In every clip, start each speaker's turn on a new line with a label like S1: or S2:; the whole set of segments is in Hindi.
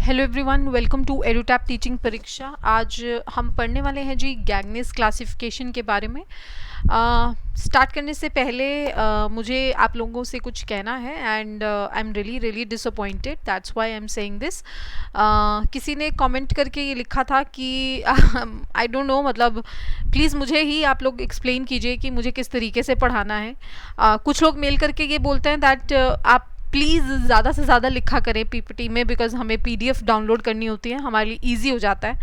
S1: Hello everyone, welcome to Edutap teaching Pariksha. आज हम पढ़ने वाले हैं जी गैगनेस क्लासिफिकेशन के बारे में। स्टार्ट करने से पहले मुझे आप लोगों से कुछ कहना है and I am really disappointed, that's why I am saying this. किसी ने कमेंट करके ये लिखा था कि आई डोंट नो, मतलब प्लीज़ मुझे ही आप लोग एक्सप्लेन कीजिए कि मुझे किस तरीके से पढ़ाना है। कुछ लोग मेल करके ये बोलते हैं दैट आप प्लीज़ ज़्यादा से ज़्यादा लिखा करें पीपीटी में, बिकॉज हमें पीडीएफ डाउनलोड करनी होती है, हमारे लिए ईजी हो जाता है।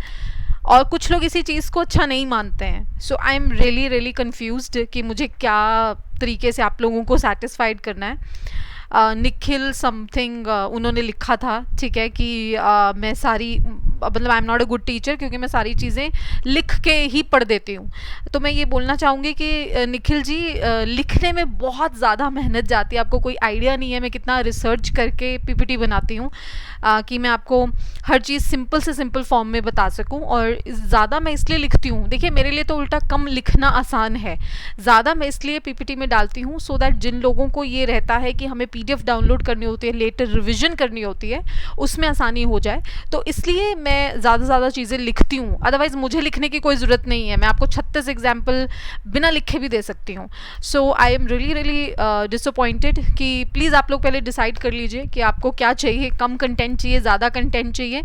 S1: और कुछ लोग इसी चीज़ को अच्छा नहीं मानते हैं। सो आई एम रियली कन्फ्यूज्ड कि मुझे क्या तरीके से आप लोगों को सेटिस्फाइड करना है। निखिल समथिंग उन्होंने लिखा था, ठीक है, कि मैं सारी मतलब I am not a good teacher क्योंकि मैं सारी चीज़ें लिख के ही पढ़ देती हूँ। तो मैं ये बोलना चाहूँगी कि निखिल जी, लिखने में बहुत ज़्यादा मेहनत जाती है, आपको कोई आइडिया नहीं है मैं कितना रिसर्च करके पीपीटी बनाती हूँ कि मैं आपको हर चीज़ सिंपल से सिंपल फॉर्म में बता सकूँ। और ज़्यादा मैं इसलिए लिखती हूँ, देखिए मेरे लिए तो उल्टा कम लिखना आसान है, ज़्यादा मैं इसलिए पीपीटी में डालती हूँ सो दैट जिन लोगों को ये रहता है कि हमें पीडीएफ डाउनलोड करनी होती है, लेटर रिविजन करनी होती है, उसमें आसानी हो जाए। तो इसलिए मैं ज़्यादा से ज़्यादा चीज़ें लिखती हूँ, अदरवाइज़ मुझे लिखने की कोई ज़रूरत नहीं है, मैं आपको 36 एग्जाम्पल बिना लिखे भी दे सकती हूँ। सो आई एम रियली डिसअपॉइंटेड कि प्लीज़ आप लोग पहले डिसाइड कर लीजिए कि आपको क्या चाहिए, कम कंटेंट चाहिए, ज़्यादा कंटेंट चाहिए।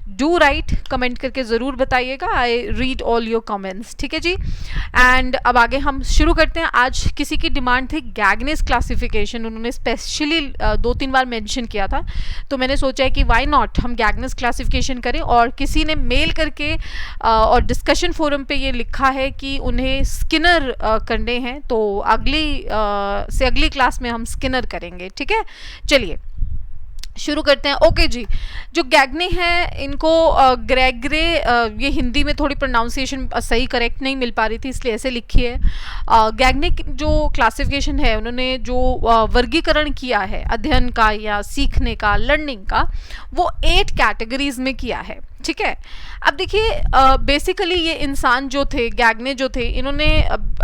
S1: डू राइट, कमेंट करके ज़रूर बताइएगा, I read all your comments, ठीक है जी। एंड अब आगे हम शुरू करते हैं। आज किसी की डिमांड थी गैगनेस क्लासिफिकेशन, उन्होंने स्पेशली 2-3 बार मेंशन किया था, तो मैंने सोचा है कि व्हाई नॉट हम गैगनेस क्लासिफिकेशन करें। और किसी ने मेल करके और डिस्कशन फोरम पे ये लिखा है कि उन्हें स्किनर करने हैं, तो अगली क्लास में हम स्किनर करेंगे, ठीक है। चलिए शुरू करते हैं। ओके जी, जो गैगने हैं इनको ग्रेगरे, ये हिंदी में थोड़ी प्रोनाउंसिएशन सही करेक्ट नहीं मिल पा रही थी इसलिए ऐसे लिखी है। गैगने जो क्लासिफिकेशन है, उन्होंने जो वर्गीकरण किया है अध्ययन का या सीखने का, लर्निंग का, वो 8 कैटेगरीज में किया है, ठीक है। अब देखिए बेसिकली ये इंसान जो थे, गैगने जो थे, इन्होंने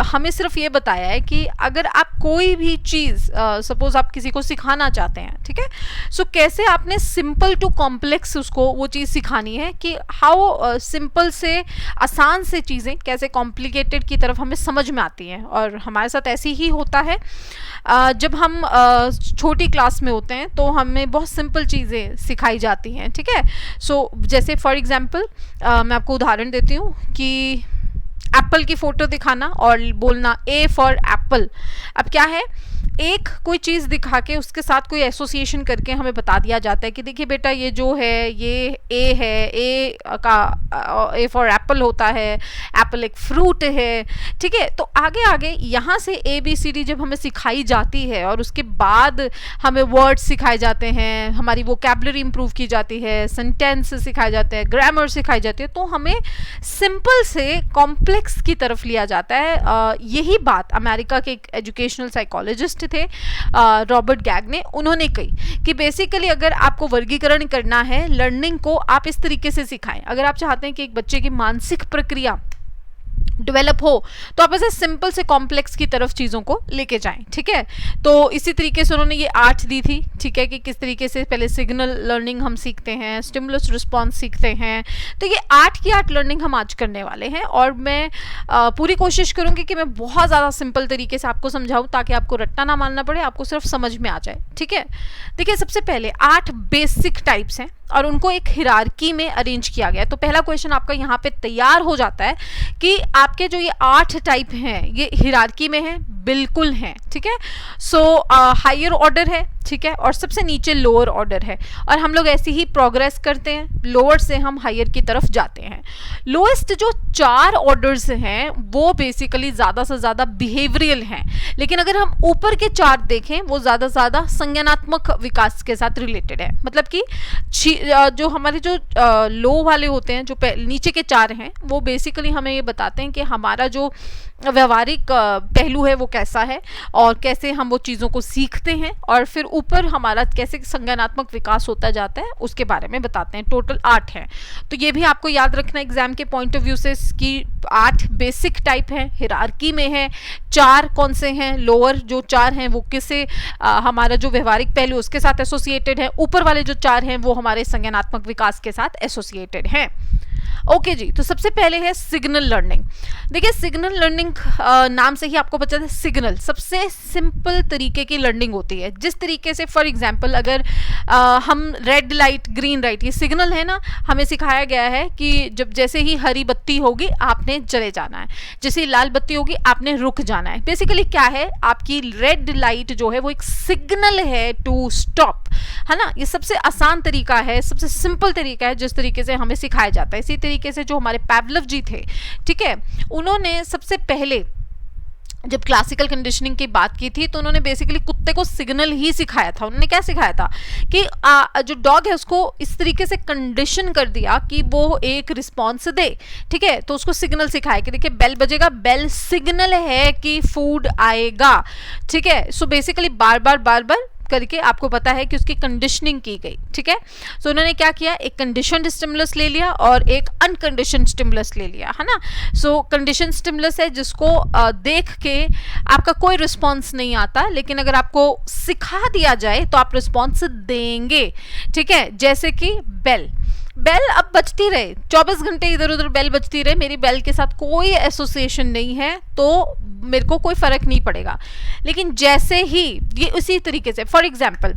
S1: हमें सिर्फ ये बताया है कि अगर आप कोई भी चीज़ सपोज आप किसी को सिखाना चाहते हैं, ठीक है, सो कैसे आपने सिंपल टू कॉम्प्लेक्स उसको वो चीज़ सिखानी है, कि हाउ सिंपल से आसान से चीज़ें कैसे कॉम्प्लिकेटेड की तरफ हमें समझ में आती हैं। और हमारे साथ ऐसे ही होता है, जब हम छोटी क्लास में होते हैं तो हमें बहुत सिंपल चीज़ें सिखाई जाती हैं, ठीक है। सो जैसे फॉर एग्जांपल मैं आपको उदाहरण देती हूँ कि एप्पल की फ़ोटो दिखाना और बोलना ए फॉर एप्पल। अब क्या है, एक कोई चीज़ दिखा के उसके साथ कोई एसोसिएशन करके हमें बता दिया जाता है कि देखिए बेटा ये जो है ये ए है, ए का ए फॉर एप्पल होता है, एप्पल एक फ्रूट है, ठीक है। तो आगे आगे यहाँ से ABCD जब हमें सिखाई जाती है और उसके बाद हमें वर्ड्स सिखाए जाते हैं, हमारी वोकैबुलरी इंप्रूव की जाती है, सेंटेंस सिखाए जाते हैं, ग्रामर सिखाई जाती है, तो हमें सिंपल से कॉम्प्लेक्स की तरफ लिया जाता है। यही बात अमेरिका के एक एजुकेशनल साइकोलॉजिस्ट थे रॉबर्ट गैगने, उन्होंने कही कि बेसिकली अगर आपको वर्गीकरण करना है, लर्निंग को आप इस तरीके से सिखाएं। अगर आप चाहते हैं कि एक बच्चे की मानसिक प्रक्रिया डेवलप हो तो आप ऐसे सिंपल से कॉम्प्लेक्स की तरफ चीज़ों को लेके जाएं, ठीक है। तो इसी तरीके से उन्होंने ये 8 दी थी, ठीक है, कि किस तरीके से पहले सिग्नल लर्निंग हम सीखते हैं, स्टिमुलस रिस्पॉन्स सीखते हैं। तो ये 8 की 8 लर्निंग हम आज करने वाले हैं और मैं पूरी कोशिश करूँगी कि मैं बहुत ज़्यादा सिंपल तरीके से आपको समझाऊँ ताकि आपको रट्टा ना मारना पड़े, आपको सिर्फ समझ में आ जाए, ठीक है। देखिए सबसे पहले 8 बेसिक टाइप्स हैं और उनको एक हिरार्की में अरेंज किया गया है। तो पहला क्वेश्चन आपका यहाँ पे तैयार हो जाता है कि आपके जो ये 8 टाइप हैं ये हिरार्की में है, बिल्कुल हैं, ठीक है। सो हायर ऑर्डर है, ठीक है, और सबसे नीचे लोअर ऑर्डर है, और हम लोग ऐसे ही प्रोग्रेस करते हैं, लोअर से हम हायर की तरफ जाते हैं। लोएस्ट जो 4 ऑर्डर्स हैं वो बेसिकली ज़्यादा से ज़्यादा बिहेवियरल हैं, लेकिन अगर हम ऊपर के 4 देखें वो ज़्यादा से ज़्यादा संज्ञानात्मक विकास के साथ रिलेटेड है। मतलब कि जो हमारे जो लो वाले होते हैं, जो नीचे के 4 हैं, वो बेसिकली हमें ये बताते हैं कि हमारा जो व्यवहारिक पहलू है वो कैसा है और कैसे हम वो चीज़ों को सीखते हैं, और फिर ऊपर हमारा कैसे संज्ञानात्मक विकास होता जाता है उसके बारे में बताते हैं। टोटल 8 हैं, तो ये भी आपको याद रखना एग्जाम के पॉइंट ऑफ व्यू से कि 8 बेसिक टाइप हैं, हिरार्की में है। 4 कौन से हैं, लोअर जो 4 हैं वो किससे हमारा जो व्यवहारिक पहलू उसके साथ एसोसिएटेड है, ऊपर वाले जो 4 हैं वो हमारे संज्ञानात्मक विकास के साथ एसोसिएटेड हैं। ओके जी, तो सबसे पहले है सिग्नल लर्निंग। देखिए सिग्नल लर्निंग नाम से ही आपको पता है, सिग्नल सबसे सिंपल तरीके की लर्निंग होती है। जिस तरीके से फॉर एग्जांपल अगर हम रेड लाइट ग्रीन लाइट, ये सिग्नल है ना, हमें सिखाया गया है कि जब जैसे ही हरी बत्ती होगी आपने चले जाना है, जैसे ही लाल बत्ती होगी आपने रुक जाना है। बेसिकली क्या है, आपकी रेड लाइट जो है वो एक सिग्नल है टू स्टॉप, है ना। ये सबसे आसान तरीका है, सबसे सिंपल तरीका है जिस तरीके से हमें सिखाया जाता है। इसी तरीके से जो हमारे पावलोव जी थे, ठीक है, उन्होंने सबसे पहले जब क्लासिकल कंडीशनिंग की बात की थी तो उन्होंने बेसिकली कुत्ते को सिग्नल ही सिखाया था। उन्होंने क्या सिखाया था कि जो डॉग है उसको इस तरीके से कंडीशन कर दिया कि वो एक रिस्पॉन्स दे, ठीक है। तो उसको सिग्नल सिखाया कि देखिए बेल बजेगा, बेल सिग्नल है कि फूड आएगा, ठीक है। सो बेसिकली बार बार करके आपको पता है कि उसकी कंडीशनिंग की गई, ठीक है। सो उन्होंने क्या किया, एक कंडीशनड स्टिमुलस ले लिया और एक अनकंडीशनड स्टिमुलस ले लिया, है ना। सो कंडीशन स्टिमुलस है जिसको देख के आपका कोई रिस्पॉन्स नहीं आता, लेकिन अगर आपको सिखा दिया जाए तो आप रिस्पॉन्स देंगे, ठीक है। जैसे कि बेल अब बजती रहे 24 घंटे, इधर उधर बेल बजती रहे, मेरी बेल के साथ कोई एसोसिएशन नहीं है तो मेरे को कोई फर्क नहीं पड़ेगा। लेकिन जैसे ही ये उसी तरीके से फॉर एग्जांपल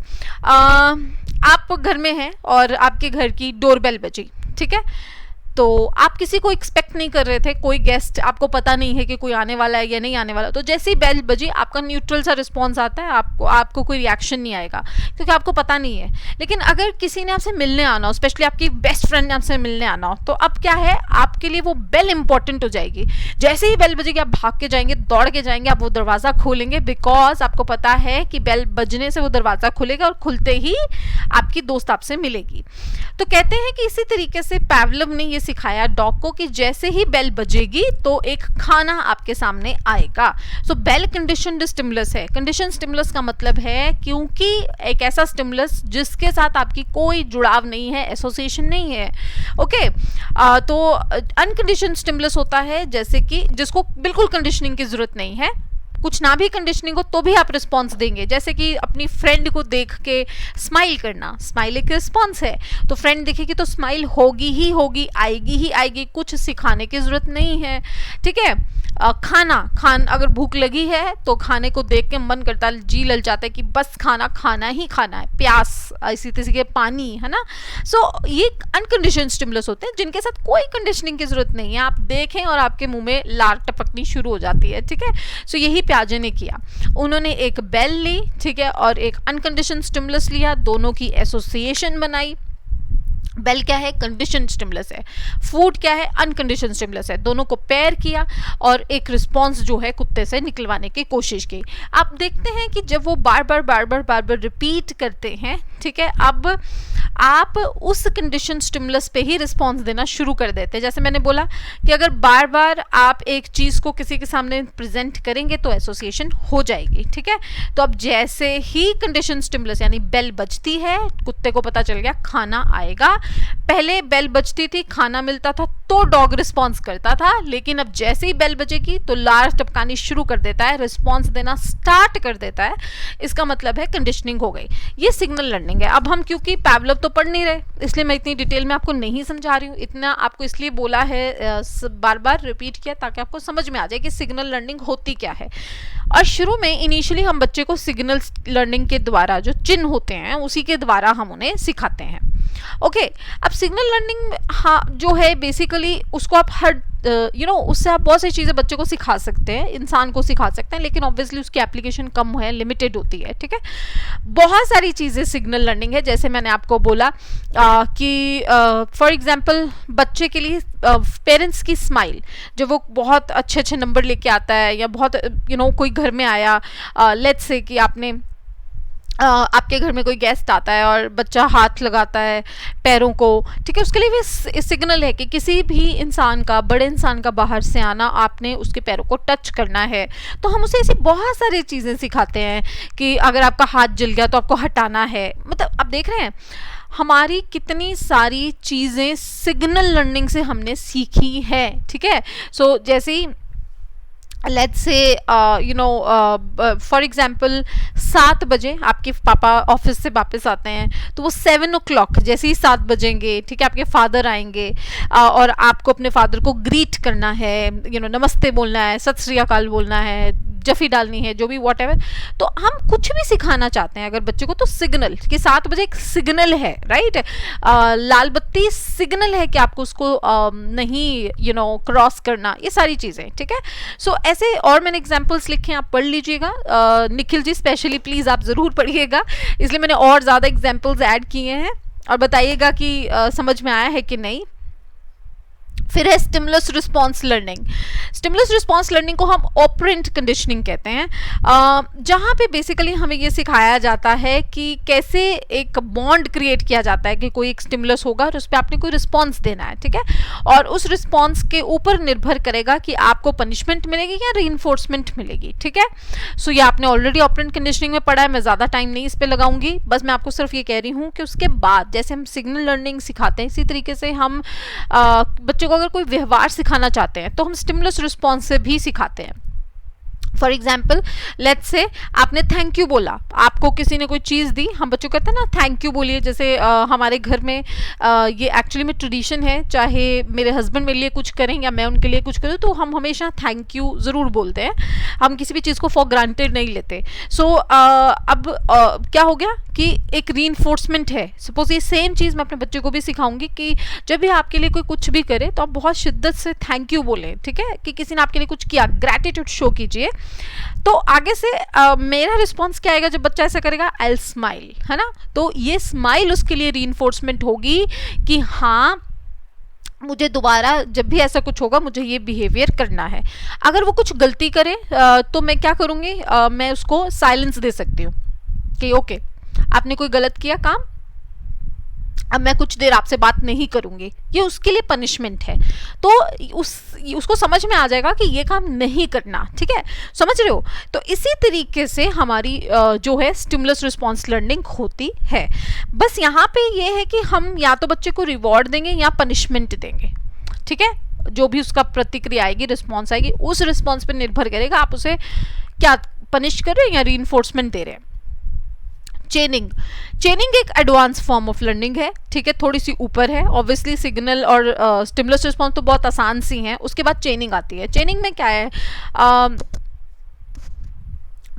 S1: आप घर में हैं और आपके घर की डोरबेल बजी, ठीक है, तो आप किसी को एक्सपेक्ट नहीं कर रहे थे, कोई गेस्ट, आपको पता नहीं है कि कोई आने वाला है या नहीं आने वाला, तो जैसे ही बेल बजी आपका न्यूट्रल सा रिस्पॉन्स आता है, आपको कोई रिएक्शन नहीं आएगा क्योंकि आपको पता नहीं है। लेकिन अगर किसी ने आपसे मिलने आना हो, स्पेशली आपकी बेस्ट फ्रेंड ने आपसे मिलने आना हो, तो अब क्या है, आपके लिए वो बेल इंपॉर्टेंट हो जाएगी। जैसे ही बेल बजेगी आप भाग के जाएंगे, दौड़ के जाएंगे, आप वो दरवाज़ा खोलेंगे, बिकॉज आपको पता है कि बेल बजने से वो दरवाज़ा खुलेगा और खुलते ही आपकी दोस्त आपसे मिलेगी। तो कहते हैं कि इसी तरीके से पावलोव ने ये सिखाया डॉग को कि जैसे ही बेल बजेगी तो एक खाना आपके सामने आएगा। सो बेल कंडीशनड स्टिमुलस है। कंडीशन स्टिमुलस का मतलब है क्योंकि एक ऐसा स्टिमुलस जिसके साथ आपकी कोई जुड़ाव नहीं है, एसोसिएशन नहीं है, ओके। तो अनकंडीशन स्टिमुलस होता है जैसे कि जिसको बिल्कुल कंडीशनिंग की जरूरत नहीं है, कुछ ना भी कंडीशनिंग हो तो भी आप रिस्पॉन्स देंगे। जैसे कि अपनी फ्रेंड को देख के स्माइल करना, स्माइल एक रिस्पॉन्स है, तो फ्रेंड दिखेगी तो स्माइल होगी ही होगी, आएगी ही आएगी, कुछ सिखाने की ज़रूरत नहीं है, ठीक है। खाना अगर भूख लगी है तो खाने को देख के मन करता है, जी ललचाता है कि बस खाना ही खाना है, प्यास, इसी तरह के पानी, है ना। सो ये अनकंडीशन स्टिमुलस होते हैं जिनके साथ कोई कंडीशनिंग की ज़रूरत नहीं है, आप देखें और आपके मुंह में लार टपकनी शुरू हो जाती है, ठीक है। सो यही पियाजे ने किया, उन्होंने एक बेल ली, ठीक है, और एक अनकंडीशन स्टिमुलस लिया, दोनों की एसोसिएशन बनाई। बेल क्या है, कंडीशन स्टिमुलस है, फूड क्या है, अनकंडीशन स्टिमुलस है, दोनों को पेयर किया और एक रिस्पॉन्स जो है कुत्ते से निकलवाने की कोशिश की। आप देखते हैं कि जब वो बार बार रिपीट करते हैं, ठीक है, अब आप उस कंडीशन स्टिमुलस पे ही रिस्पॉन्स देना शुरू कर देते हैं। जैसे मैंने बोला कि अगर बार बार आप एक चीज़ को किसी के सामने प्रेजेंट करेंगे तो एसोसिएशन हो जाएगी, ठीक है। तो अब जैसे ही कंडीशन स्टिमुलस यानी बेल बजती है, कुत्ते को पता चल गया खाना आएगा। पहले बेल बजती थी, खाना मिलता था तो डॉग रिस्पॉन्स करता था, लेकिन अब जैसे ही बेल बजेगी तो लार टपकानी शुरू कर देता है, रिस्पॉन्स देना स्टार्ट कर देता है। इसका मतलब है कंडीशनिंग हो गई। ये सिग्नल लर्निंग है। अब हम क्योंकि पावलोव तो पढ़ नहीं रहे, इसलिए मैं इतनी डिटेल में आपको नहीं समझा रही हूँ, इतना आपको इसलिए बोला है, बार बार रिपीट किया ताकि आपको समझ में आ जाए कि सिग्नल लर्निंग होती क्या है। और शुरू में इनिशियली हम बच्चे को सिग्नल लर्निंग के द्वारा जो चिन्ह होते हैं उसी के द्वारा हम उन्हें सिखाते हैं, ओके। अब सिग्नल लर्निंग हाँ जो है बेसिकली उसको आप हर उससे आप बहुत सी चीज़ें बच्चे को सिखा सकते हैं, इंसान को सिखा सकते हैं, लेकिन ऑब्वियसली उसकी एप्लीकेशन कम है, लिमिटेड होती है, ठीक है। बहुत सारी चीज़ें सिग्नल लर्निंग है, जैसे मैंने आपको बोला कि फॉर एग्जांपल बच्चे के लिए पेरेंट्स की स्माइल, जब वो बहुत अच्छे नंबर लेके आता है या बहुत कोई घर में आया, लेट्स से कि आपने आपके घर में कोई गेस्ट आता है और बच्चा हाथ लगाता है पैरों को, ठीक है, उसके लिए भी सिग्नल है कि किसी भी इंसान का, बड़े इंसान का बाहर से आना, आपने उसके पैरों को टच करना है। तो हम उसे ऐसी बहुत सारी चीज़ें सिखाते हैं कि अगर आपका हाथ जल गया तो आपको हटाना है। मतलब आप देख रहे हैं हमारी कितनी सारी चीज़ें सिग्नल लर्निंग से हमने सीखी है, ठीक है। सो जैसे ही लेट्स से फॉर एग्जाम्पल 7 बजे आपके पापा ऑफिस से वापस आते हैं, तो वो 7 o'clock जैसे ही 7 बजेंगे, ठीक है, आपके फादर आएंगे और आपको अपने फादर को ग्रीट करना है, नमस्ते बोलना है, सत श्री अकाल बोलना है, जफी डालनी है, जो भी वॉट एवर। तो हम कुछ भी सिखाना चाहते हैं अगर बच्चे को, तो सिग्नल कि 7 बजे एक सिग्नल है, राइट। लाल बत्ती सिग्नल है कि आपको उसको नहीं क्रॉस करना, ये सारी चीज़ें, ठीक है। सो ऐसे और मैंने एग्जाम्पल्स लिखे हैं, आप पढ़ लीजिएगा। निखिल जी स्पेशली प्लीज़ आप ज़रूर पढ़िएगा, इसलिए मैंने और ज़्यादा एग्जाम्पल्स ऐड किए हैं, और बताइएगा कि समझ में आया है कि नहीं। फिर है stimulus response learning. Stimulus response learning को हम ऑपरेंट कंडीशनिंग कहते हैं, जहाँ पे बेसिकली हमें ये सिखाया जाता है कि कैसे एक बॉन्ड क्रिएट किया जाता है कि कोई एक स्टिमुलस होगा और उस पर आपने कोई रिस्पॉन्स देना है, ठीक है, और उस रिस्पॉन्स के ऊपर निर्भर करेगा कि आपको पनिशमेंट मिलेगी या रीइंफोर्समेंट मिलेगी, ठीक है। सो ये आपने ऑलरेडी ऑपरेंट कंडीशनिंग में पढ़ा है, मैं ज़्यादा टाइम नहीं इस पर लगाऊंगी, बस मैं आपको सिर्फ ये कह रही हूँ कि उसके बाद जैसे हम सिग्नल लर्निंग सिखाते हैं, इसी तरीके से हम बच्चों को अगर कोई व्यवहार सिखाना चाहते हैं तो हम स्टिमुलस रिस्पॉन्स से भी सिखाते हैं। फॉर एग्जाम्पल लेट्स से आपने थैंक यू बोला, आपको किसी ने कोई चीज़ दी, हम बच्चों कहते हैं ना थैंक यू बोलिए, जैसे हमारे घर में ये एक्चुअली में ट्रेडिशन है, चाहे मेरे हस्बैंड मेरे लिए कुछ करें या मैं उनके लिए कुछ करूँ, तो हम हमेशा थैंक यू ज़रूर बोलते हैं, हम किसी भी चीज़ को फॉर ग्रांटेड नहीं लेते। सो अब क्या हो गया कि एक रीइंफोर्समेंट है। सपोज ये सेम चीज़ मैं अपने बच्चे को भी सिखाऊंगी कि जब भी आपके लिए कोई कुछ भी करे तो आप बहुत शिद्दत से थैंक यू बोलें, ठीक है, कि किसी ने आपके लिए कुछ किया, ग्रैटिट्यूड शो कीजिए। तो आगे से मेरा रिस्पॉन्स क्या आएगा जब बच्चा ऐसा करेगा, आई विल स्माइल, है ना। तो ये स्माइल उसके लिए रीइंफोर्समेंट होगी कि हाँ मुझे दोबारा जब भी ऐसा कुछ होगा मुझे ये बिहेवियर करना है। अगर वो कुछ गलती करे तो मैं क्या करूँगी, मैं उसको साइलेंस दे सकती हूँ कि ओके आपने कोई गलत किया काम, अब मैं कुछ देर आपसे बात नहीं करूंगी, ये उसके लिए पनिशमेंट है। तो उसको समझ में आ जाएगा कि ये काम नहीं करना, ठीक है, समझ रहे हो। तो इसी तरीके से हमारी जो है स्टिमुलस रिस्पॉन्स लर्निंग होती है। बस यहाँ पे ये है कि हम या तो बच्चे को रिवॉर्ड देंगे या पनिशमेंट देंगे, ठीक है, जो भी उसका प्रतिक्रिया आएगी, रिस्पॉन्स आएगी, उस रिस्पॉन्स पर निर्भर करेगा आप उसे क्या पनिश कर रहे हैं या रीइंफोर्समेंट दे रहे हैं। चेनिंग एक एडवांस फॉर्म ऑफ लर्निंग है, ठीक है, थोड़ी सी ऊपर है। ऑब्वियसली सिग्नल और स्टिमुलस रिस्पॉन्स तो बहुत आसान सी हैं, उसके बाद चेनिंग आती है। चेनिंग में क्या है,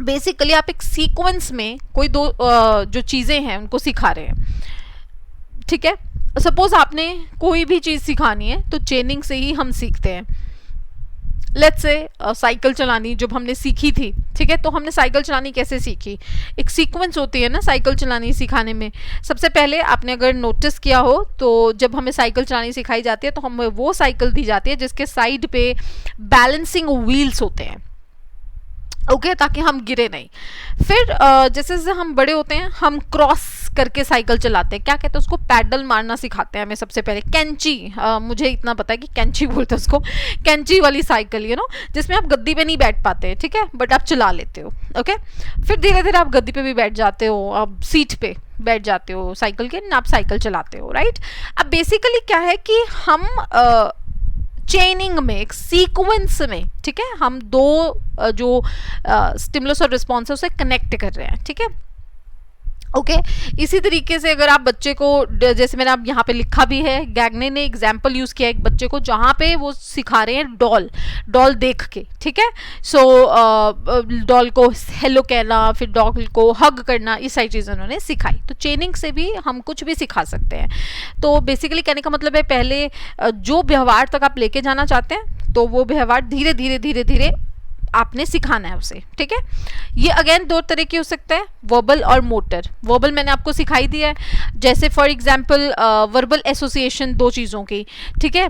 S1: बेसिकली आप एक सीक्वेंस में कोई दो जो चीज़ें हैं उनको सिखा रहे हैं, ठीक है। सपोज आपने कोई भी चीज़ सिखानी है तो चेनिंग से ही हम सीखते हैं। लेट्स से साइकिल चलानी जब हमने सीखी थी, ठीक है, तो हमने साइकिल चलानी कैसे सीखी, एक सीक्वेंस होती है ना साइकिल चलानी सिखाने में। सबसे पहले आपने अगर नोटिस किया हो तो जब हमें साइकिल चलानी सिखाई जाती है तो हमें वो साइकिल दी जाती है जिसके साइड पे बैलेंसिंग व्हील्स होते हैं, ओके, ताकि हम गिरे नहीं। फिर जैसे जैसे हम बड़े होते हैं हम क्रॉस करके साइकिल चलाते हैं, क्या कहते हैं उसको, पैडल मारना सिखाते हैं हमें सबसे पहले। कैंची, मुझे इतना पता है कि कैंची बोलते हैं उसको, कैंची वाली साइकिल, जिसमें आप गद्दी पे नहीं बैठ पाते, ठीक है, बट आप चला लेते हो, ओके। फिर धीरे धीरे आप गद्दी पे भी बैठ जाते हो, आप सीट पे बैठ जाते हो साइकिल के, आप साइकिल चलाते हो, राइट। अब बेसिकली क्या है कि हम चेनिंग में, एक सीक्वेंस में, ठीक है, हम दो जो स्टिमुलस और रिस्पॉन्स है उसे कनेक्ट कर रहे हैं, ठीक है, ओके। इसी तरीके से अगर आप बच्चे को, जैसे मैंने आप यहाँ पे लिखा भी है, गैगने ने एग्जाम्पल यूज़ किया एक बच्चे को जहाँ पे वो सिखा रहे हैं डॉल देख के, ठीक है। सो डॉल को हेलो कहना, फिर डॉल को हग करना, ये सारी चीज़ें उन्होंने सिखाई। तो चेनिंग से भी हम कुछ भी सिखा सकते हैं। तो बेसिकली कहने का मतलब है पहले जो व्यवहार तक आप लेके जाना चाहते हैं तो वो व्यवहार धीरे धीरे धीरे धीरे आपने सिखाना है उसे, ठीक है। ये अगेन दो तरह के हो सकते हैं, वर्बल और मोटर। वर्बल मैंने आपको सिखाई दिया है, जैसे फॉर एग्जांपल वर्बल एसोसिएशन दो चीज़ों की, ठीक है।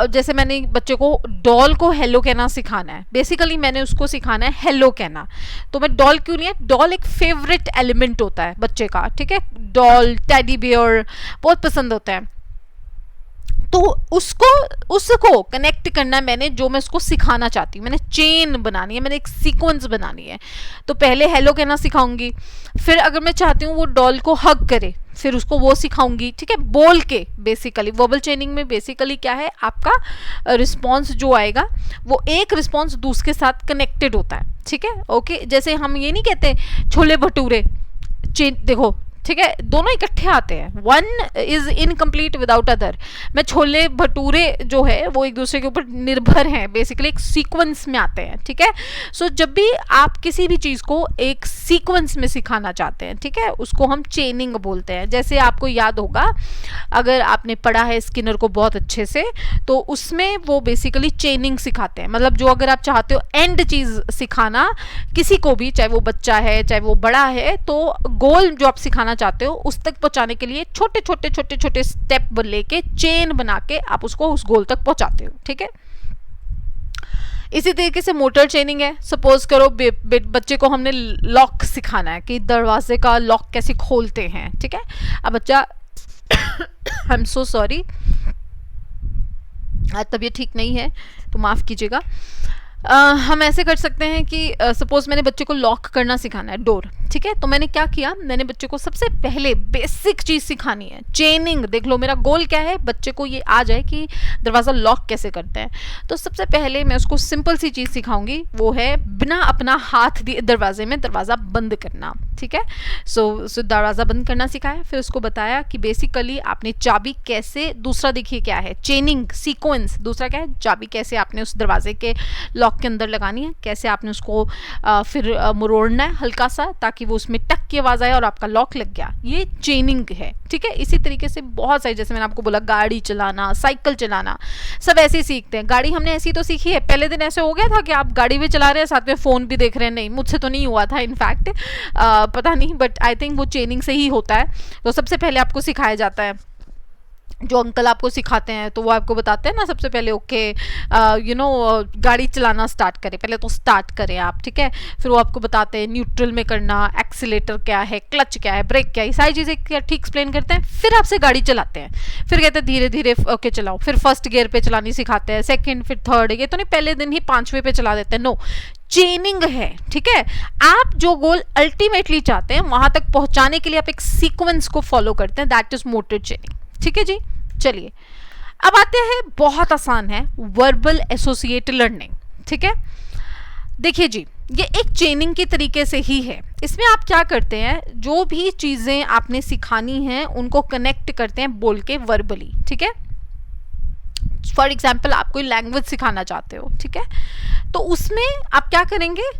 S1: जैसे मैंने बच्चे को डॉल को हेलो कहना सिखाना है, बेसिकली मैंने उसको सिखाना है हेलो कहना। तो मैं डॉल क्यों नहीं है, डॉल एक फेवरेट एलिमेंट होता है बच्चे का, ठीक है। डॉल, टेडी बियर बहुत पसंद होता है, तो उसको कनेक्ट करना है मैंने, जो मैं उसको सिखाना चाहती हूँ, मैंने चेन बनानी है, मैंने एक सीक्वेंस बनानी है। तो पहले हेलो कहना सिखाऊंगी, फिर अगर मैं चाहती हूँ वो डॉल को हग करे, फिर उसको वो सिखाऊंगी, ठीक है, बोल के। बेसिकली वर्बल चेनिंग में बेसिकली क्या है, आपका रिस्पॉन्स जो आएगा वो एक रिस्पॉन्स दूसरे के साथ कनेक्टेड होता है, ठीक है, ओके। जैसे हम ये नहीं कहते छोले भटूरे, देखो, ठीक है, दोनों इकट्ठे आते हैं, one is incomplete without other. मैं छोले भटूरे जो है वो एक दूसरे के ऊपर निर्भर हैं, बेसिकली एक सीक्वेंस में आते हैं, ठीक है। सो जब भी आप किसी भी चीज़ को एक सीक्वेंस में सिखाना चाहते हैं, ठीक है, उसको हम चेनिंग बोलते हैं। जैसे आपको याद होगा, अगर आपने पढ़ा है स्किनर को बहुत अच्छे से, तो उसमें वो बेसिकली चेनिंग सिखाते हैं। मतलब जो अगर आप चाहते हो एंड चीज़ सिखाना किसी को भी, चाहे वो बच्चा है चाहे वो बड़ा है, तो गोल जो आप सिखाना चाहते हो उस तक पहुंचाने के लिए छोटे छोटे छोटे छोटे स्टेप लेके चेन बना के आप उसको उस गोल तक पहुंचाते हो, ठीक है। इसी तरीके से मोटर चेनिंग है। सपोज करो बच्चे को हमने लॉक सिखाना है कि दरवाजे का लॉक कैसे खोलते हैं, ठीक है। अब बच्चा आई एम सो सॉरी, आज तबीयत ठीक नहीं है तो माफ़ कीजिएगा। हम ऐसे कर सकते हैं कि सपोज मैंने बच्चे को लॉक करना सिखाना है, डोर, ठीक है। तो मैंने क्या किया, मैंने बच्चे को सबसे पहले बेसिक चीज़ सिखानी है, चेनिंग। देख लो मेरा गोल क्या है, बच्चे को ये आ जाए कि दरवाज़ा लॉक कैसे करते हैं। तो सबसे पहले मैं उसको सिंपल सी चीज़ सिखाऊंगी, वो है बिना अपना हाथ दिए दरवाजे में दरवाज़ा बंद करना, ठीक है। सो दरवाज़ा बंद करना सिखाया, फिर उसको बताया कि बेसिकली आपने चाबी कैसे, दूसरा देखिए क्या है, चेनिंग सीक्वेंस, दूसरा क्या है, चाबी कैसे आपने उस दरवाजे के लॉक के अंदर लगानी है, कैसे आपने उसको फिर मुड़ना है हल्का सा, ताकि वो उसमें टक की आवाज़ आए और आपका लॉक लग गया। ये चेनिंग है, ठीक है। इसी तरीके से बहुत सारी, जैसे मैंने आपको बोला गाड़ी चलाना, साइकिल चलाना, सब ऐसे ही सीखते हैं। गाड़ी हमने ऐसी तो सीखी है, पहले दिन ऐसे हो गया था कि आप गाड़ी भी चला रहे हैं साथ में फ़ोन भी देख रहे हैं, नहीं मुझसे तो नहीं हुआ था इनफैक्ट, पता नहीं, बट आई थिंक वो चेनिंग से ही होता है। तो सबसे पहले आपको सिखाया जाता है, जो अंकल आपको सिखाते हैं तो वो आपको बताते हैं ना, सबसे पहले ओके यू नो गाड़ी चलाना स्टार्ट करें, पहले तो स्टार्ट करें आप, ठीक है। फिर वो आपको बताते हैं न्यूट्रल में करना, एक्सीलेटर क्या है, क्लच क्या है, ब्रेक क्या है, सारी चीज़ें क्या ठीक एक्सप्लेन करते हैं। फिर आपसे गाड़ी चलाते हैं, फिर कहते हैं धीरे धीरे ओके चलाओ, फिर फर्स्ट गियर पे चलानी सिखाते हैं, सेकंड, फिर थर्ड। ये तो नहीं पहले दिन ही 5वें पे चला देते हैं, नो, चेनिंग है, ठीक है। आप जो गोल अल्टीमेटली चाहते हैं वहां तक पहुंचाने के लिए आप एक सीक्वेंस को फॉलो करते हैं, दैट इज मोटर चेनिंग, ठीक है जी। चलिए अब आते हैं, बहुत आसान है, वर्बल एसोसिएट लर्निंग, ठीक है। देखिए जी, ये एक चेनिंग के तरीके से ही है। इसमें आप क्या करते हैं, जो भी चीज़ें आपने सिखानी हैं उनको कनेक्ट करते हैं बोल के वर्बली, ठीक है। फॉर एग्जाम्पल आप कोई लैंग्वेज सिखाना चाहते हो, ठीक है, तो उसमें आप क्या करेंगे,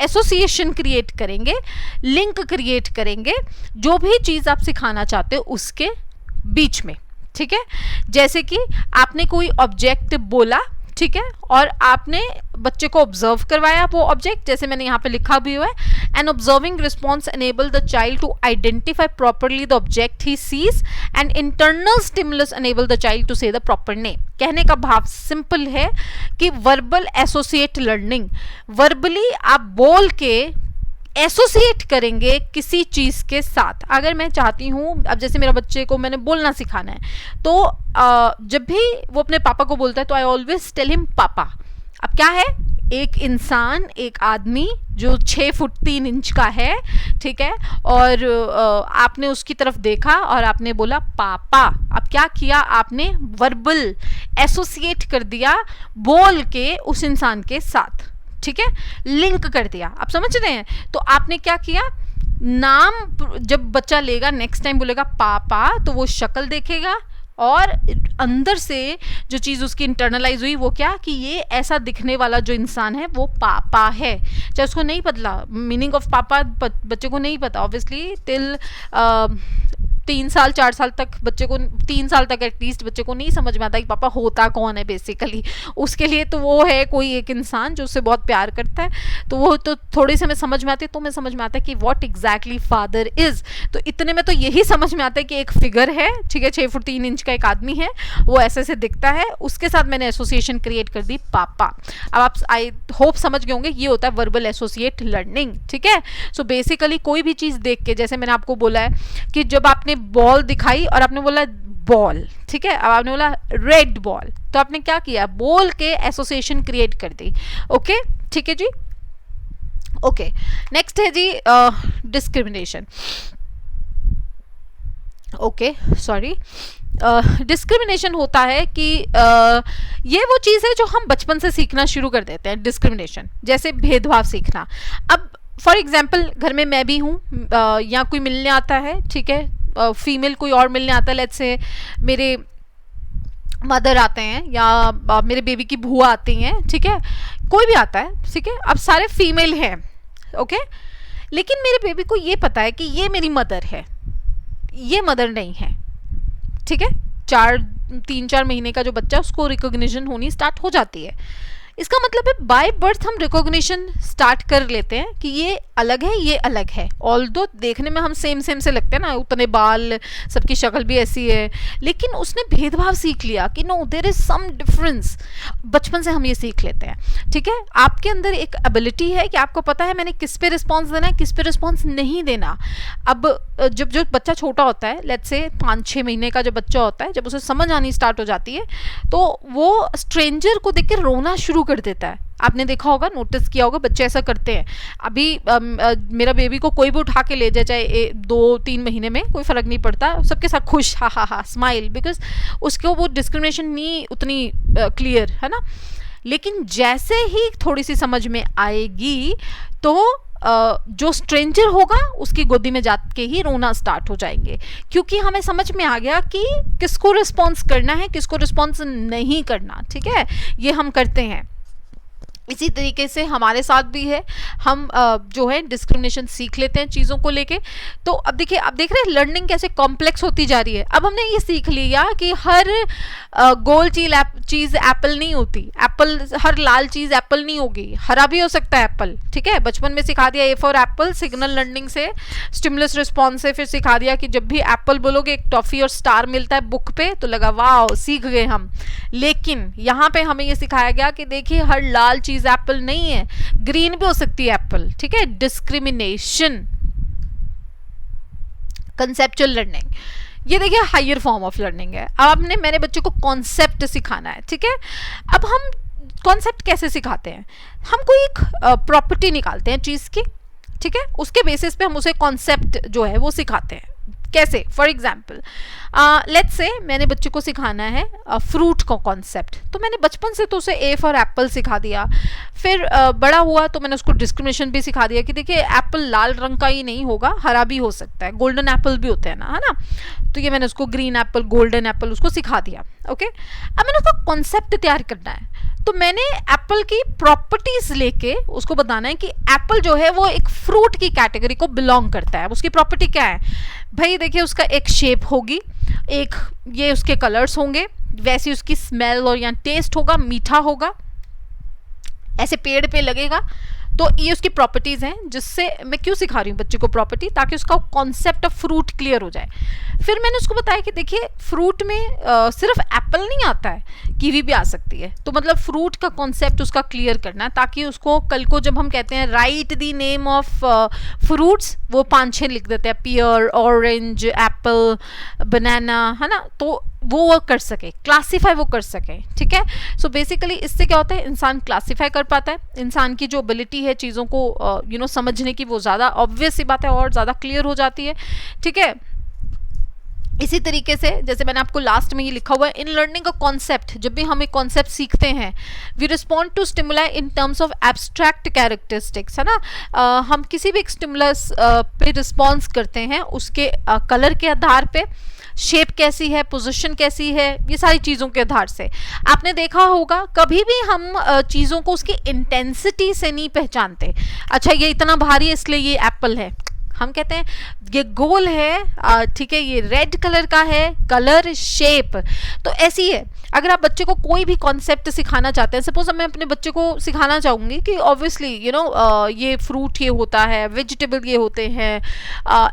S1: एसोसिएशन क्रिएट करेंगे, लिंक क्रिएट करेंगे, जो भी चीज़ आप सिखाना चाहते हो उसके बीच में, ठीक है। जैसे कि आपने कोई ऑब्जेक्ट बोला, ठीक है, और आपने बच्चे को ऑब्जर्व करवाया वो ऑब्जेक्ट, जैसे मैंने यहाँ पे लिखा भी हुआ है, an observing response enable the child to identify properly the object he sees, and internal stimulus enable the child to say the proper name. कहने का भाव सिंपल है कि वर्बल एसोसिएट लर्निंग, वर्बली आप बोल के एसोसिएट करेंगे किसी चीज़ के साथ। अगर मैं चाहती हूँ, अब जैसे मेरा बच्चे को मैंने बोलना सिखाना है, तो जब भी वो अपने पापा को बोलता है तो आई ऑलवेज टेल हिम पापा। अब क्या है, एक इंसान, एक आदमी जो 6 फुट 3 इंच का है, ठीक है, और आपने उसकी तरफ देखा और आपने बोला पापा। अब क्या किया आपने, वर्बल एसोसिएट कर दिया बोल के उस इंसान के साथ, ठीक है, लिंक कर दिया। आप समझ रहे हैं। तो आपने क्या किया, नाम जब बच्चा लेगा नेक्स्ट टाइम बोलेगा पापा, तो वो शक्ल देखेगा और अंदर से जो चीज़ उसकी इंटरनलाइज हुई वो क्या, कि ये ऐसा दिखने वाला जो इंसान है वो पापा है। चाहे उसको नहीं पता मीनिंग ऑफ पापा, बच्चे को नहीं पता ऑब्वियसली 3 साल 4 साल तक बच्चे को, 3 साल तक एटलीस्ट बच्चे को नहीं समझ में आता कि पापा होता कौन है बेसिकली। उसके लिए तो वो है कोई एक इंसान जो उससे बहुत प्यार करता है, तो वो तो थोड़ी से हमें समझ में आती है, तो हमें समझ में आता है कि व्हाट एग्जैक्टली फादर इज। तो इतने में तो यही समझ में आता है कि एक फिगर है, ठीक है, 6 फुट 3 इंच का एक आदमी है, वो ऐसे से दिखता है, उसके साथ मैंने एसोसिएशन क्रिएट कर दी पापा। अब आप आई होप समझ गए होंगे, ये होता है वर्बल एसोसिएट लर्निंग, ठीक है। सो बेसिकली कोई भी चीज देख के, जैसे मैंने आपको बोला है कि जब आपने बॉल दिखाई और आपने बोला बॉल, ठीक है, अब आपने बोला रेड बॉल, तो आपने क्या किया, बोल के एसोसिएशन क्रिएट कर दी। ओके, ठीक है जी। ओके, नेक्स्ट है जी डिस्क्रिमिनेशन। ओके, सॉरी, डिस्क्रिमिनेशन होता है कि ये वो चीज़ है जो हम बचपन से सीखना शुरू कर देते हैं, डिस्क्रिमिनेशन, जैसे भेदभाव सीखना। अब फॉर एग्जाम्पल घर में मैं भी हूँ, या कोई मिलने आता है, ठीक है, फीमेल कोई और मिलने आता है, लेट्स से मेरे मदर आते हैं या मेरे बेबी की बुआ आती हैं, ठीक है, कोई भी आता है, ठीक है, अब सारे फीमेल हैं, ओके, लेकिन मेरे बेबी को ये पता है कि ये मेरी मदर है, ये मदर नहीं है, ठीक है। 3-4 महीने का जो बच्चा है उसको रिकॉग्निशन होनी स्टार्ट हो जाती है। इसका मतलब है बाय बर्थ हम रिकॉग्निशन स्टार्ट कर लेते हैं कि ये अलग है, ये अलग है। ऑल्दो देखने में हम सेम से लगते हैं ना, उतने बाल, सबकी शक्ल भी ऐसी है, लेकिन उसने भेदभाव सीख लिया कि no there is some difference. बचपन से हम ये सीख लेते हैं, ठीक है। आपके अंदर एक एबिलिटी है कि आपको पता है मैंने किस पे रिस्पॉन्स देना है, किस पे रिस्पॉन्स नहीं देना। अब जब जो बच्चा छोटा होता है, लेट्स से 5-6 महीने का जो बच्चा होता है, जब उसे समझ आनी स्टार्ट हो जाती है, तो वो स्ट्रेंजर को देख के रोना शुरू कर देता है। आपने देखा होगा, नोटिस किया होगा, बच्चे ऐसा करते हैं। अभी मेरा बेबी को कोई भी उठा के ले जाए, चाहे 2-3 महीने में, कोई फर्क नहीं पड़ता, सबके साथ खुश, हा हा हा स्माइल, बिकॉज उसको वो डिस्क्रिमिनेशन नहीं उतनी क्लियर है ना। लेकिन जैसे ही थोड़ी सी समझ में आएगी तो जो स्ट्रेंजर होगा उसकी गोदी में जाके ही रोना स्टार्ट हो जाएंगे, क्योंकि हमें समझ में आ गया कि किसको रिस्पॉन्स करना है, किसको रिस्पॉन्स नहीं करना, ठीक है, ये हम करते हैं। इसी तरीके से हमारे साथ भी है, हम जो है डिस्क्रिमिनेशन सीख लेते हैं चीज़ों को लेके। तो अब देखिए, आप देख रहे हैं लर्निंग कैसे कॉम्प्लेक्स होती जा रही है। अब हमने ये सीख लिया कि हर गोल चीज़ एप्पल नहीं होती, हर लाल चीज़ एप्पल नहीं होगी, हरा भी हो सकता है एप्पल, ठीक है। बचपन में सिखा दिया A for Apple, signal learning से, स्टिमुलस रिस्पॉन्स से, फिर सिखा दिया कि जब भी एप्पल बोलोगे एक टॉफ़ी और स्टार मिलता है बुक पे, तो लगा वाह सीख गए हम। लेकिन यहाँ पे हमें ये सिखाया गया कि देखिए हर लाल चीज़ एप्पल नहीं है, ग्रीन भी हो सकती है एप्पल, ठीक है। डिस्क्रिमिनेशन, कंसेप्चुअल लर्निंग, ये देखिए हायर फॉर्म ऑफ लर्निंग है। अब आपने मेरे बच्चे को कॉन्सेप्ट सिखाना है, ठीक है। अब हम कॉन्सेप्ट कैसे सिखाते हैं, हम कोई एक प्रॉपर्टी निकालते हैं चीज़ की, ठीक है, उसके बेसिस पे हम उसे कॉन्सेप्ट जो है वो सिखाते हैं। कैसे, फॉर एग्जाम्पल लेट्स से मैंने बच्चे को सिखाना है फ्रूट का कॉन्सेप्ट, तो मैंने बचपन से तो उसे ए फॉर एप्पल सिखा दिया। फिर बड़ा हुआ तो मैंने उसको डिस्क्रिमिनेशन भी सिखा दिया कि देखिए एप्पल लाल रंग का ही नहीं होगा, हरा भी हो सकता है, गोल्डन एप्पल भी होते हैं ना, है ना। तो ये मैंने उसको ग्रीन एप्पल, गोल्डन एप्पल उसको सिखा दिया, ओके। अब मैंने उसका कॉन्सेप्ट तैयार करना है, तो मैंने एप्पल की प्रॉपर्टीज लेके उसको बताना है कि एप्पल जो है वो एक फ्रूट की कैटेगरी को बिलोंग करता है। उसकी प्रॉपर्टी क्या है भाई, देखिए उसका एक शेप होगी, एक ये उसके कलर्स होंगे, वैसी उसकी स्मेल और या टेस्ट होगा, मीठा होगा, ऐसे पेड़ पे लगेगा। तो ये उसकी प्रॉपर्टीज़ हैं, जिससे मैं क्यों सिखा रही हूँ बच्चे को प्रॉपर्टी, ताकि उसका कॉन्सेप्ट ऑफ फ्रूट क्लियर हो जाए। फिर मैंने उसको बताया कि देखिए फ्रूट में सिर्फ एप्पल नहीं आता है, कीवी भी आ सकती है। तो मतलब फ्रूट का कॉन्सेप्ट उसका क्लियर करना है, ताकि उसको कल को जब हम कहते हैं right the name of fruits, वो 5-6 लिख देते हैं, पियर, ऑरेंज, एप्पल, बनाना, है ना, तो वो कर सके, क्लासीफाई वो कर सके, ठीक है। सो बेसिकली इससे क्या होता है, इंसान क्लासीफाई कर पाता है, इंसान की जो एबिलिटी है चीज़ों को समझने की, वो ज़्यादा ऑब्वियस सी बात है और ज़्यादा क्लियर हो जाती है, ठीक है। इसी तरीके से जैसे मैंने आपको लास्ट में ये लिखा हुआ है, इन लर्निंग अ कॉन्सेप्ट, जब भी हम एक कॉन्सेप्ट सीखते हैं, we respond to stimuli in terms of abstract characteristics, है ना। हम किसी भी एक स्टिमुलस पे रिस्पॉन्स करते हैं उसके कलर के आधार पे, शेप कैसी है, पोजीशन कैसी है, ये सारी चीज़ों के आधार से। आपने देखा होगा कभी भी हम चीज़ों को उसकी इंटेंसिटी से नहीं पहचानते। अच्छा ये इतना भारी है इसलिए ये एप्पल है, हम कहते हैं ये गोल है, ठीक है, ये रेड कलर का है, कलर शेप। तो ऐसी है, अगर आप बच्चे को कोई भी कॉन्सेप्ट सिखाना चाहते हैं, सपोज मैं अपने बच्चे को सिखाना चाहूँगी कि ऑब्वियसली ये फ्रूट ये होता है, वेजिटेबल ये होते हैं,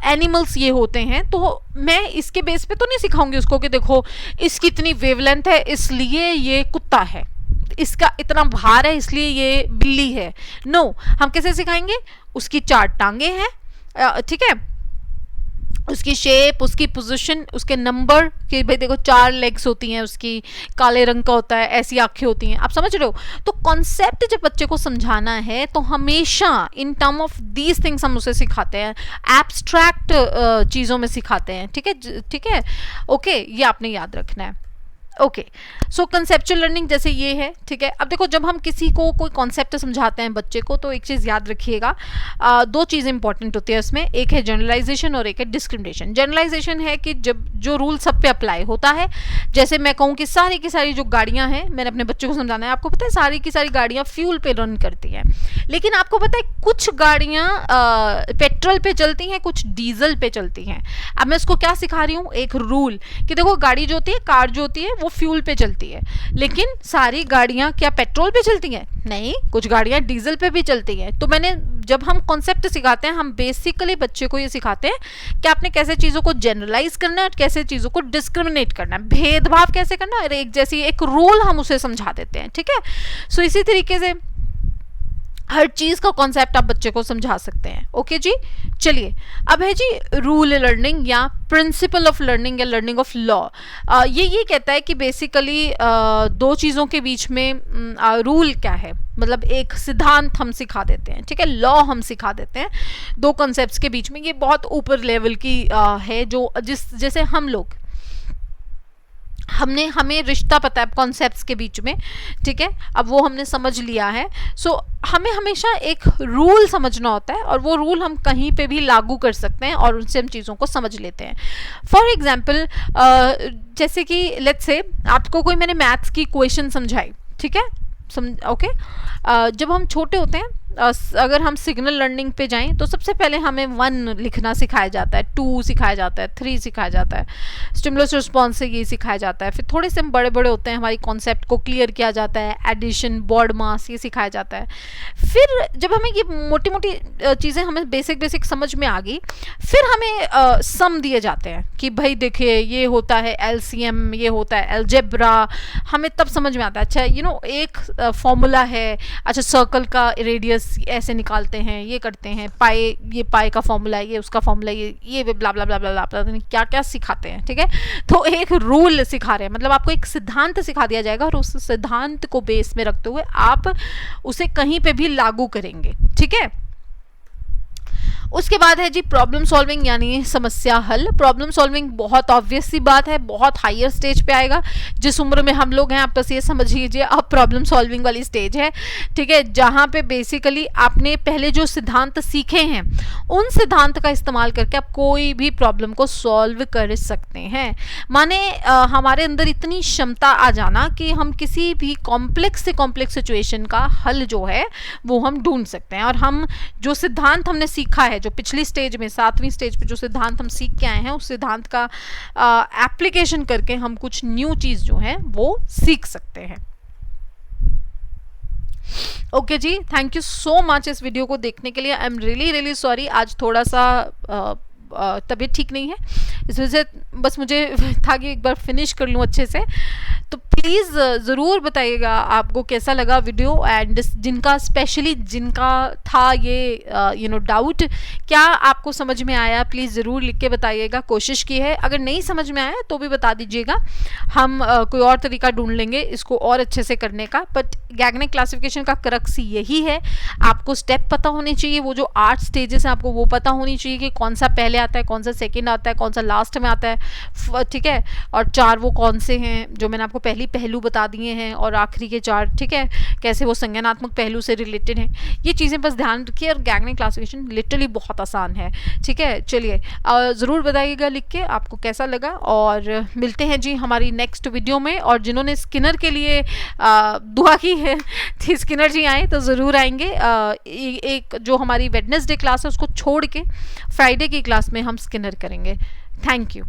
S1: एनिमल्स ये होते हैं, तो मैं इसके बेस पे तो नहीं सिखाऊंगी उसको कि देखो इसकी इतनी वेवलेंथ है इसलिए ये कुत्ता है, इसका इतना भार है इसलिए ये बिल्ली है। नो, हम कैसे सिखाएंगे, उसकी 4 टांगे हैं, ठीक है, उसकी शेप, उसकी पोजीशन, उसके नंबर, कि भाई देखो 4 लेग्स होती हैं उसकी, काले रंग का होता है, ऐसी आंखें होती हैं, आप समझ रहे हो। तो कॉन्सेप्ट जब बच्चे को समझाना है तो हमेशा in term of these things हम उसे सिखाते हैं, एब्स्ट्रैक्ट चीज़ों में सिखाते हैं, ठीक है, ठीक है, ओके, ये आपने याद रखना है। ओके, सो कंसेप्चुअल लर्निंग जैसे ये है, ठीक है। अब देखो जब हम किसी को कोई कॉन्सेप्ट समझाते हैं बच्चे को, तो एक चीज़ याद रखिएगा, 2 चीज़ें इंपॉर्टेंट होती है उसमें, एक है जनरलाइजेशन और एक है डिस्क्रिमिनेशन। जनरलाइजेशन है कि जब जो रूल सब पे अप्लाई होता है, जैसे मैं कहूँ कि सारी की सारी जो गाड़ियाँ हैं, मैंने अपने बच्चे को समझाना है, आपको पता है सारी की सारी गाड़ियाँ फ्यूल पे रन करती हैं, लेकिन आपको पता है कुछ गाड़ियाँ पेट्रोल पे चलती हैं, कुछ डीजल पे चलती हैं। अब मैं उसको क्या सिखा रही हूँ, एक रूल कि देखो गाड़ी जो होती है, कार जो होती है वो फ्यूल पे चलती है, लेकिन सारी गाड़ियां क्या पेट्रोल पे चलती हैं? नहीं, कुछ गाड़ियां डीजल पे भी चलती हैं। तो मैंने जब हम कॉन्सेप्ट सिखाते हैं, हम बेसिकली बच्चे को ये सिखाते हैं कि आपने कैसे चीज़ों को जनरलाइज करना है और कैसे चीज़ों को डिस्क्रिमिनेट करना है, भेदभाव कैसे करना है, और एक जैसी एक रूल हम उसे समझा देते हैं, ठीक है। सो इसी तरीके से हर चीज़ का कॉन्सेप्ट आप बच्चे को समझा सकते हैं। ओके जी, चलिए अब है जी रूल लर्निंग या प्रिंसिपल ऑफ लर्निंग या लर्निंग ऑफ लॉ। ये कहता है कि बेसिकली 2 चीज़ों के बीच में रूल क्या है, मतलब एक सिद्धांत हम सिखा देते हैं, ठीक है, लॉ हम सिखा देते हैं 2 कॉन्सेप्ट्स के बीच में। ये बहुत ऊपर लेवल की है, जो जैसे हम लोग हमें रिश्ता पता है कॉन्सेप्ट्स के बीच में, ठीक है, अब वो हमने समझ लिया है। सो हमें हमेशा एक रूल समझना होता है और वो रूल हम कहीं पे भी लागू कर सकते हैं और उनसे हम चीज़ों को समझ लेते हैं। फॉर एग्जाम्पल जैसे कि लेट्स से आपको कोई मैंने मैथ्स की क्वेश्चन समझाई, ठीक है, ओके, जब हम छोटे होते हैं, अगर हम सिग्नल लर्निंग पे जाएं तो सबसे पहले हमें 1 लिखना सिखाया जाता है, 2 सिखाया जाता है, 3 सिखाया जाता है, स्टिमुलस रिस्पॉन्स से ये सिखाया जाता है। फिर थोड़े से हम बड़े बड़े होते हैं, हमारी कॉन्सेप्ट को क्लियर किया जाता है, एडिशन, बॉड मास, ये सिखाया जाता है। फिर जब हमें ये मोटी मोटी चीज़ें हमें बेसिक समझ में आ गई, फिर हमें सम दिए जाते हैं कि भाई देखिए ये होता है LCM, ये होता है अलजेब्रा, हमें तब समझ में आता है, अच्छा एक फॉर्मूला है, अच्छा सर्कल का रेडियस ऐसे निकालते हैं, ये करते हैं, ये पाई का फॉर्मूला है, ये उसका फॉर्मूला, ये ब्ला ब्ला ब्ला ब्ला ब्ला, क्या क्या सिखाते हैं, ठीक है। तो एक रूल सिखा रहे हैं, मतलब आपको एक सिद्धांत सिखा दिया जाएगा और उस सिद्धांत को बेस में रखते हुए आप उसे कहीं पे भी लागू करेंगे, ठीक है। उसके बाद है जी प्रॉब्लम सॉल्विंग यानी समस्या हल। प्रॉब्लम सॉल्विंग बहुत ऑब्वियस सी बात है, बहुत हायर स्टेज पे आएगा। जिस उम्र में हम लोग हैं आप बस ये समझ लीजिए अब प्रॉब्लम सॉल्विंग वाली स्टेज है, ठीक है, जहाँ पे बेसिकली आपने पहले जो सिद्धांत सीखे हैं उन सिद्धांत का इस्तेमाल करके आप कोई भी प्रॉब्लम को सॉल्व कर सकते हैं। माने हमारे अंदर इतनी क्षमता आ जाना कि हम किसी भी कॉम्प्लेक्स से कॉम्प्लेक्स सिचुएशन का हल जो है वो हम ढूंढ सकते हैं। और हम जो सिद्धांत हमने सीखा है, जो पिछली स्टेज में 7वीं स्टेज पे जो सिद्धांत हम सीख के आए हैं, उस सिद्धांत का एप्लीकेशन करके हम कुछ न्यू चीज जो है वो सीख सकते हैं। ओके जी, थैंक यू सो मच इस वीडियो को देखने के लिए। आई एम रियली सॉरी, आज थोड़ा सा तबीयत ठीक नहीं है, इस वजह से बस मुझे था कि एक बार फिनिश कर लूँ अच्छे से। तो प्लीज़ ज़रूर बताइएगा आपको कैसा लगा वीडियो, एंड स्पेशली जिनका था ये डाउट, क्या आपको समझ में आया, प्लीज़ ज़रूर लिख के बताइएगा। कोशिश की है, अगर नहीं समझ में आया तो भी बता दीजिएगा, हम कोई और तरीका ढूंढ लेंगे इसको और अच्छे से करने का। बट गैग्निक क्लासिफिकेशन का क्रक्स यही है, आपको स्टेप पता होने चाहिए, वो जो 8 स्टेजेस हैं आपको वो पता होनी चाहिए कि कौन सा पहले आता है, कौन सा सेकंड आता है, कौन सा लास्ट में आता है, ठीक है, और 4 वो कौन से हैं जो मैंने आपको पहलू बता दिए हैं और आखिरी के 4, ठीक है, कैसे वो संज्ञानात्मक पहलू से रिलेटेड हैं। ये चीज़ें बस ध्यान रखिए। और गैग्ने क्लासिफिकेशन लिटरली बहुत आसान है, ठीक है। चलिए ज़रूर बताइएगा लिख के आपको कैसा लगा, और मिलते हैं जी हमारी नेक्स्ट वीडियो में। और जिन्होंने स्किनर के लिए दुआ की है कि स्किनर जी आए, तो ज़रूर आएंगे। एक जो हमारी वेडनेसडे क्लास है उसको छोड़ के फ्राइडे की क्लास में हम स्किनर करेंगे। Thank you.